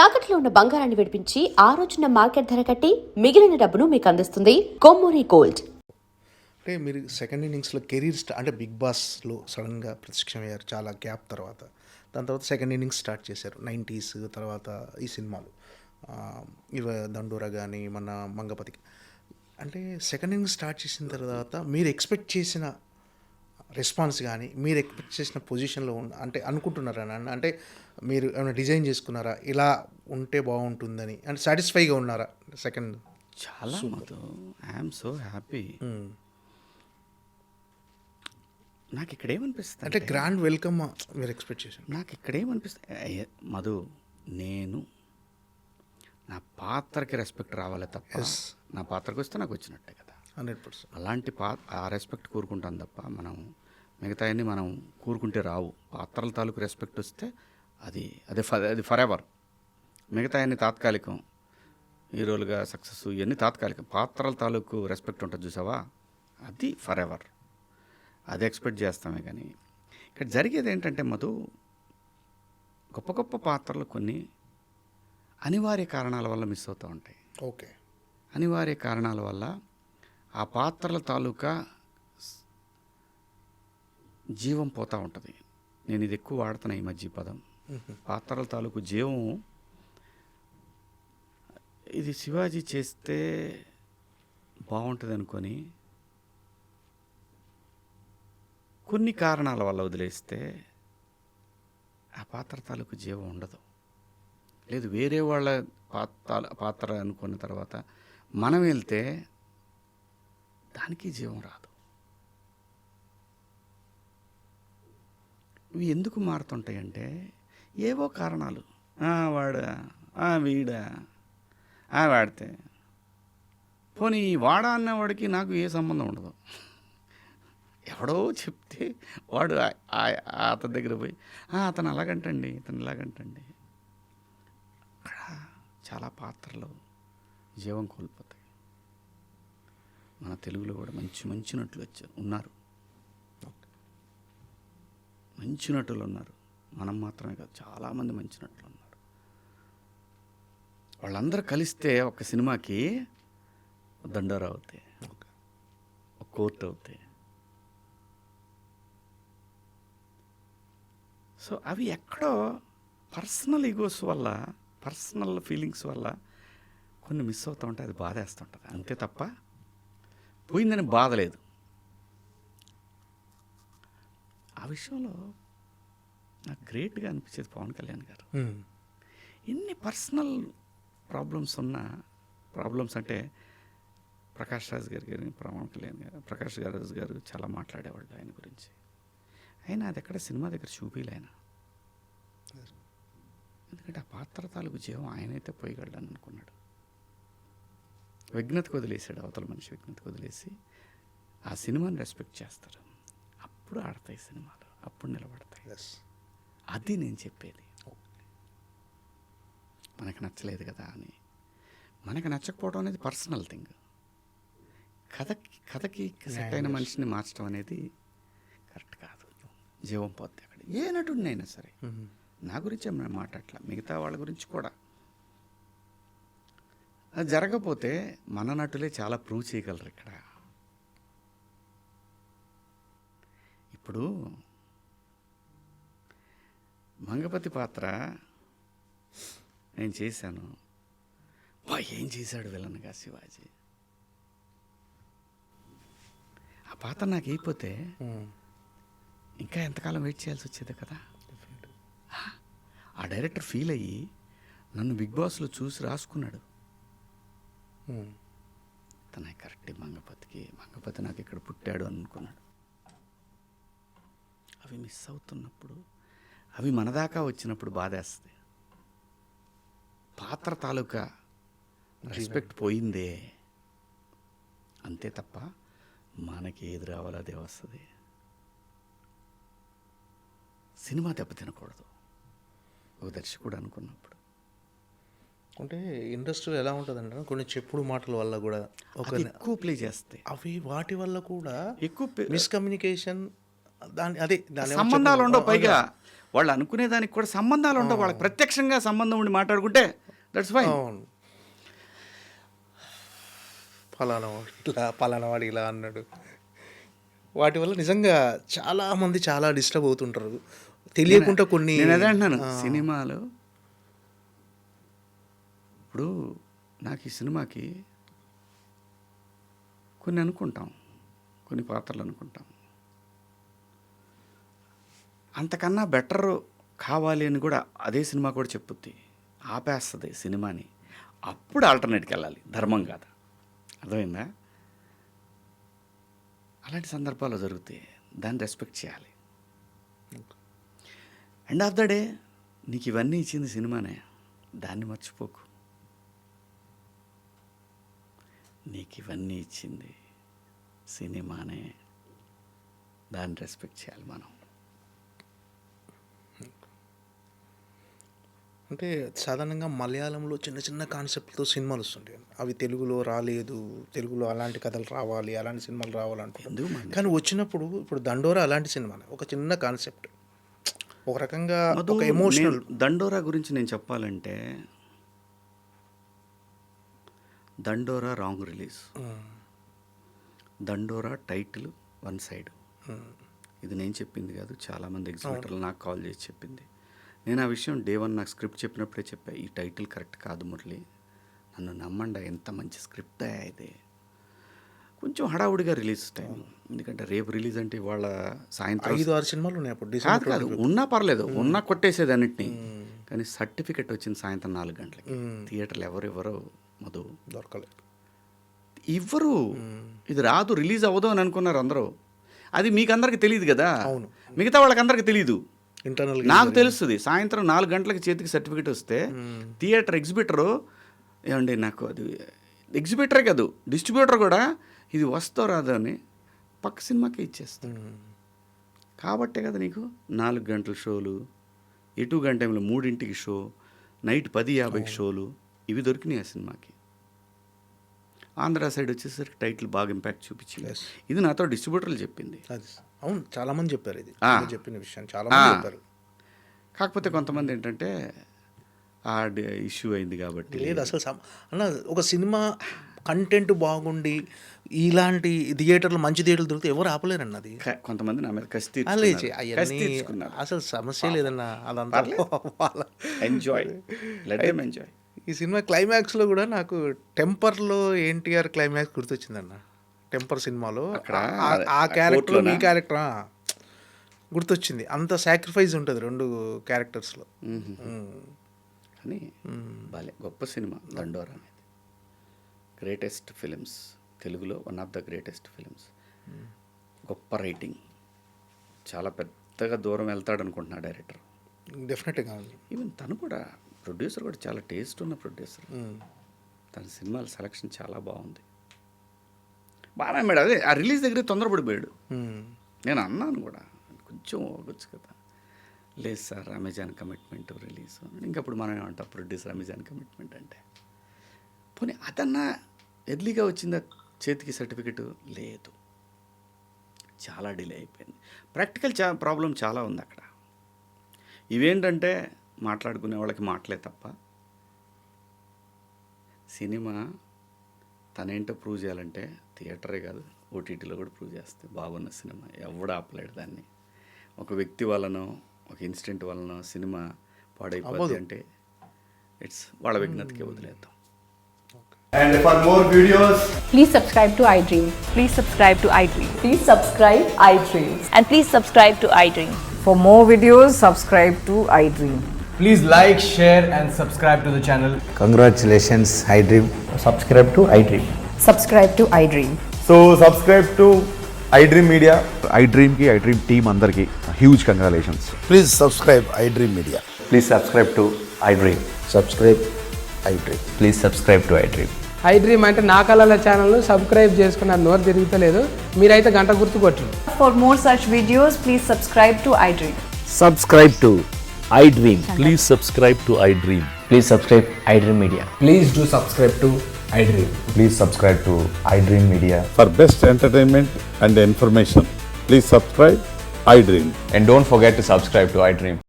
తాకట్లో ఉన్న బంగారాన్ని విడిపించి ఆ రోజున మార్కెట్ ధర కట్టి మిగిలిన డబ్బును మీకు అందిస్తుంది కొమ్మూరి గోల్డ్. అంటే మీరు సెకండ్ ఇన్నింగ్స్లో కెరీర్ అంటే బిగ్ బాస్లో సడన్గా ప్రత్యక్షమయ్యారు చాలా గ్యాప్ తర్వాత. దాని తర్వాత సెకండ్ ఇన్నింగ్స్ స్టార్ట్ చేశారు 90s తర్వాత ఈ సినిమాలు ఇవ దండోరా కానీ మన మంగపతికి. అంటే సెకండ్ ఇన్నింగ్స్ స్టార్ట్ చేసిన తర్వాత మీరు ఎక్స్పెక్ట్ చేసిన రెస్పాన్స్ కానీ మీరు ఎక్స్పెక్ట్ చేసిన పొజిషన్లో అంటే అనుకుంటున్నారా అంటే మీరు ఏమైనా డిజైన్ చేసుకున్నారా ఇలా ఉంటే బాగుంటుందని అంటే సాటిస్ఫైగా ఉన్నారా? సెకండ్ చాలా మధు, ఐఎమ్ సో హ్యాపీ. నాకు ఇక్కడ ఏమనిపిస్తుంది అంటే గ్రాండ్ వెల్కమ్ మీరు ఎక్స్పెక్ట్ చేశారు. నాకు ఇక్కడ ఏమనిపిస్తుంది మధు, నేను నా పాత్రకి రెస్పెక్ట్ రావాలి తప్ప నా పాత్రకు వస్తే నాకు వచ్చినట్టే కదా. 100%. అలాంటి ఆ రెస్పెక్ట్ కోరుకుంటాను తప్ప మనం మిగతా అన్నీ మనం కోరుకుంటే రావు. పాత్రల తాలూకు రెస్పెక్ట్ వస్తే అది ఫర్ ఎవర్. మిగతా అన్ని తాత్కాలికం, హీరోలుగా సక్సెస్ ఇవన్నీ తాత్కాలికం. పాత్రల తాలూకు రెస్పెక్ట్ ఉంటుంది చూసావా, అది ఫర్ ఎవర్. అది ఎక్స్పెక్ట్ చేస్తామే. కానీ ఇక్కడ జరిగేది ఏంటంటే మధు, గొప్ప గొప్ప పాత్రలు కొన్ని అనివార్య కారణాల వల్ల మిస్ అవుతూ ఉంటాయి. ఓకే, అనివార్య కారణాల వల్ల ఆ పాత్రల తాలూకా జీవం పోతూ ఉంటుంది. నేను ఇది ఎక్కువ వాడుతున్నా ఈ మధ్య పదం. పాత్రల తాలూకు జీవం. ఇది శివాజీ చేస్తే బాగుంటుంది అనుకొని కొన్ని కారణాల వల్ల వదిలేస్తే ఆ పాత్ర తాలూకు జీవం ఉండదు. లేదు వేరే వాళ్ళ పాత్ర అనుకున్న తర్వాత మనం వెళ్తే దానికి జీవం రాదు. ఇవి ఎందుకు మారుతుంటాయంటే ఏవో కారణాలు. వాడా వీడా వాడితే పోనీ వాడా అన్నవాడికి నాకు ఏ సంబంధం ఉండదు. ఎవడో చెప్తే వాడు అతని దగ్గర పోయి అతను అలాగంటండి, ఇతను ఇలాగంటండి. అక్కడ చాలా పాత్రలు జీవం కోల్పోతాయి. మన తెలుగులో కూడా మంచి మంచి నటులు ఉన్నారు, మంచి నటులు ఉన్నారు. మనం మాత్రమే కాదు, చాలామంది మంచి నటులు ఉన్నారు. వాళ్ళందరూ కలిస్తే ఒక సినిమాకి దండోరా అవుతాయి, ఒక కోర్టు అవుతాయి. సో అవి ఎక్కడో పర్సనల్ ఈగోస్ వల్ల, పర్సనల్ ఫీలింగ్స్ వల్ల కొన్ని మిస్ అవుతూ ఉంటాయి. అది బాధేస్తుంటుంది అంతే తప్ప పోయిందని బాధ లేదు. ఆ విషయంలో నాకు గ్రేట్గా అనిపించేది పవన్ కళ్యాణ్ గారు. ఎన్ని పర్సనల్ ప్రాబ్లమ్స్ ఉన్నా, ప్రాబ్లమ్స్ అంటే ప్రకాష్ రాజ్ గారు పవన్ కళ్యాణ్ గారు, ప్రకాష్ రాజ్ గారు చాలా మాట్లాడేవాళ్ళు ఆయన గురించి. అయినా అది ఎక్కడ సినిమా దగ్గర చూపిలే ఆయన. ఎందుకంటే ఆ పాత్ర తాలూకు జీవం ఆయనైతే పోయగలడని అనుకున్నాడు. విఘ్నతకు వదిలేసాడు, అవతల మనిషి విఘ్నతకు వదిలేసి ఆ సినిమాని రెస్పెక్ట్ చేస్తారు. అప్పుడు ఆడతాయి సినిమాలు, అప్పుడు నిలబడతాయి. అది నేను చెప్పేది. మనకు నచ్చలేదు కదా అని, మనకు నచ్చకపోవడం అనేది పర్సనల్ థింగ్. కథకి సెట్ అయిన మనిషిని మార్చడం అనేది కరెక్ట్ కాదు. జీవం పోతే అక్కడ ఏ నటుడినైనా సరే, నా గురించి ఏమైనా మాట్లాడట్లా, మిగతా వాళ్ళ గురించి కూడా. అది జరగకపోతే మన నటులే చాలా ప్రూవ్ చేయగలరు. ఇక్కడ ఇప్పుడు మంగపతి పాత్ర నేను చేశాను. ఏం చేశాడు విలన్గా శివాజీ. ఆ పాత్ర నాకు అయిపోతే ఇంకా ఎంతకాలం వెయిట్ చేయాల్సి వచ్చేది కదా. ఆ డైరెక్టర్ ఫీల్ అయ్యి నన్ను బిగ్ బాస్లో చూసి రాసుకున్నాడు. తన కరెక్ట్ మంగపతి నాకు ఇక్కడ పుట్టాడు అనుకున్నాడు. అవి మిస్ అవుతున్నప్పుడు, అవి మన దాకా వచ్చినప్పుడు బాధేస్తుంది. పాత్ర తాలూకా రెస్పెక్ట్ పోయిందే అంతే తప్ప మనకి ఏది రావాలో అదే వస్తుంది. సినిమా దెబ్బతినకూడదు ఒక దర్శకుడు అనుకున్నప్పుడు. అంటే ఇండస్ట్రీలో ఎలా ఉంటుందంటే కొన్ని చెప్పుడు మాటల వల్ల కూడా ఎక్కువ ప్లే చేస్తాయి. అవి వాటి వల్ల కూడా ఎక్కువ మిస్కమ్యూనికేషన్ దాని సంబంధాలు ఉండవు, పైగా వాళ్ళు అనుకునే దానికి కూడా సంబంధాలు ఉండవు, వాళ్ళకి ప్రత్యక్షంగా సంబంధం ఉండి మాట్లాడుకుంటే దట్స్ ఫైన్. అవును, పలానా వాడు ఇలా అన్నాడు. వాటి వల్ల నిజంగా చాలామంది చాలా డిస్టర్బ్ అవుతుంటారు తెలియకుండా. కొన్ని నేను అదే అంటున్నాను, సినిమాలో ఇప్పుడు నాకు ఈ సినిమాకి కొన్ని అనుకుంటాం, కొన్ని పాత్రలు అనుకుంటాం, అంతకన్నా బెటర్ కావాలి అని కూడా అదే సినిమా కూడా చెప్పుద్ది, ఆపేస్తుంది సినిమాని. అప్పుడు ఆల్టర్నేట్కి వెళ్ళాలి, ధర్మం కాదు. అర్థమైందా? అలాంటి సందర్భాలు జరుగుతాయి, దాన్ని రెస్పెక్ట్ చేయాలి. ఎండ్ ఆఫ్ ద డే నీకు ఇవన్నీ ఇచ్చింది సినిమానే, దాన్ని మర్చిపోకు. నీకు ఇవన్నీ ఇచ్చింది సినిమానే, దాన్ని రెస్పెక్ట్ చేయాలి మనం. అంటే సాధారణంగా మలయాళంలో చిన్న చిన్న కాన్సెప్ట్తో సినిమాలు వస్తుంటాయి, అవి తెలుగులో రాలేదు. తెలుగులో అలాంటి కథలు రావాలి, అలాంటి సినిమాలు రావాలంటే కానీ వచ్చినప్పుడు ఇప్పుడు దండోరా అలాంటి సినిమానే, ఒక చిన్న కాన్సెప్ట్, ఒక రకంగా ఒక ఎమోషనల్. దండోరా గురించి నేను చెప్పాలంటే, దండోరా రాంగ్ రిలీజ్. దండోరా టైటిల్ వన్ సైడ్. ఇది నేను చెప్పింది కాదు, చాలామంది ఎగ్జిబిటర్లు నాకు కాల్ చేసి చెప్పింది. నేను ఆ విషయం డే 1 నాకు స్క్రిప్ట్ చెప్పినప్పుడే చెప్పా, ఈ టైటిల్ కరెక్ట్ కాదు మురళి, నన్ను నమ్మండి, ఎంత మంచి స్క్రిప్ట్ ఇది. కొంచెం హడావుడిగా రిలీజ్ టైం, ఎందుకంటే రేపు రిలీజ్ అంటే వాళ్ళ సాయంత్రం 5-6 సినిమాలు ఉన్నాయి అప్పుడు. కాదు ఉన్నా పర్లేదు, ఉన్నా కొట్టేసేది అన్నిటినీ. కానీ సర్టిఫికెట్ వచ్చింది సాయంత్రం 4 గంటలకి. థియేటర్లు ఎవరెవరో మధు దొరకలేదు, ఇవ్వరు. ఇది రాదు, రిలీజ్ అవ్వదు అని అనుకున్నారు అందరూ. అది మీకు అందరికి తెలియదు కదా, మిగతా వాళ్ళకి అందరికి తెలియదు. ఇంటర్నల్ నాకు తెలుస్తుంది. సాయంత్రం 4 గంటలకి చేతికి సర్టిఫికేట్ వస్తే థియేటర్ ఎగ్జిబిటరు ఏమండి, నాకు అది ఎగ్జిబిటరే కాదు డిస్ట్రిబ్యూటర్ కూడా ఇది వస్తో రాదు అని పక్క సినిమాకే ఇచ్చేస్తాడు. కాబట్టే కదా నీకు 4 గంటల షోలు, ఎటు గంట టైంలో 3ంటికి షో, నైట్ 10:50కి షోలు, ఇవి దొరికినాయి ఆ సినిమాకి. ఆంధ్ర సైడ్ వచ్చేసరికి టైటిల్ బాగా ఇంపాక్ట్ చూపించింది. ఇది నాతో డిస్ట్రిబ్యూటర్లు చెప్పింది. అవును, చాలామంది చెప్పారు, ఇది చెప్పిన విషయం చాలామంది చెప్పారు. కాకపోతే కొంతమంది ఏంటంటే ఆ ఇష్యూ అయింది కాబట్టి లేదు. అసలు అన్న ఒక సినిమా కంటెంట్ బాగుండి ఇలాంటి థియేటర్లు మంచి థియేటర్లు దొరికితే ఎవరు ఆపలేరు అన్నది. కొంతమంది నా మీద కసి తీర్చుకున్నారు. అసలు సమస్య లేదన్న, అదంతా ఎంజాయ్, లెట్ దెమ్ ఎంజాయ్. ఈ సినిమా క్లైమాక్స్లో కూడా నాకు టెంపర్లో ఎన్టీఆర్ క్లైమాక్స్ గుర్తొచ్చిందన్న. టెంపర్ సినిమాలో ఆ క్యారెక్టర్, ఈ క్యారెక్టర్ గుర్తొచ్చింది. అంత సాక్రిఫైస్ ఉంటుంది 2 క్యారెక్టర్స్లో. కానీ భలే గొప్ప సినిమా దండోరా అనేది. గ్రేటెస్ట్ ఫిలిమ్స్, తెలుగులో one of the greatest films. గొప్ప రైటింగ్, చాలా పెద్దగా దూరం వెళ్తాడు అనుకుంటున్నా డైరెక్టర్. డెఫినెట్గా. ఈవెన్ తను కూడా ప్రొడ్యూసర్ కూడా చాలా టేస్ట్ ఉన్న ప్రొడ్యూసర్. తన సినిమాల సెలక్షన్ చాలా బాగుంది, బాగా మేడం. అదే ఆ రిలీజ్ దగ్గర తొందరపడిపోయాడు. నేను అన్నాను కూడా, కొంచెం అవ్వచ్చు కదా. లేదు సార్, అమెజాన్ కమిట్మెంట్ రిలీజ్. ఇంకప్పుడు మనం ఏమంటాం, ప్రొడ్యూసర్ అమెజాన్ కమిట్మెంట్ అంటే. పోనీ అదన్నా ఎర్లీగా వచ్చిందా చేతికి సర్టిఫికెట్? లేదు, చాలా డిలే అయిపోయింది. ప్రాక్టికల్ ప్రాబ్లం చాలా ఉంది అక్కడ. ఇవేంటంటే మాట్లాడుకునే వాళ్ళకి మాటలే తప్ప, సినిమా తనేంటో ప్రూవ్ చేయాలంటే థియేటరే కాదు, ఓటీటీలో కూడా ప్రూవ్ చేస్తే బాగున్న సినిమా ఎవడు ఆపలేడు దాన్ని. ఒక వ్యక్తి వలనో, ఒక ఇన్సిడెంట్ వలనో సినిమా పాడైపోతుంది అంటే ఇట్స్ వాళ్ళ విజ్ఞతకే వదిలేద్దాం. And for more videos, please subscribe to iDream. Please subscribe to iDream. Please subscribe iDream. And please subscribe to iDream. For more videos, subscribe to iDream. please like, share and subscribe to the channel. Congratulations, iDream. Subscribe to iDream. Subscribe to iDream. So subscribe to iDream Media. iDream ki iDream team andarki huge congratulations. Please subscribe iDream Media. Please subscribe to iDream. Subscribe iDream. Please subscribe to iDream. iDream అంటే నా కళల ఛానల్ను subscribe చేసుకున్న నోరు తిరుగుతలేదు, మీరైతే గంట గుర్తు కొట్టండి. For more such videos, please subscribe to iDream. Subscribe to iDream. Please subscribe to iDream. Please subscribe iDream Media. Please do subscribe to iDream. Please subscribe to iDream Media. For best entertainment and information, please subscribe iDream. And don't forget to subscribe to iDream.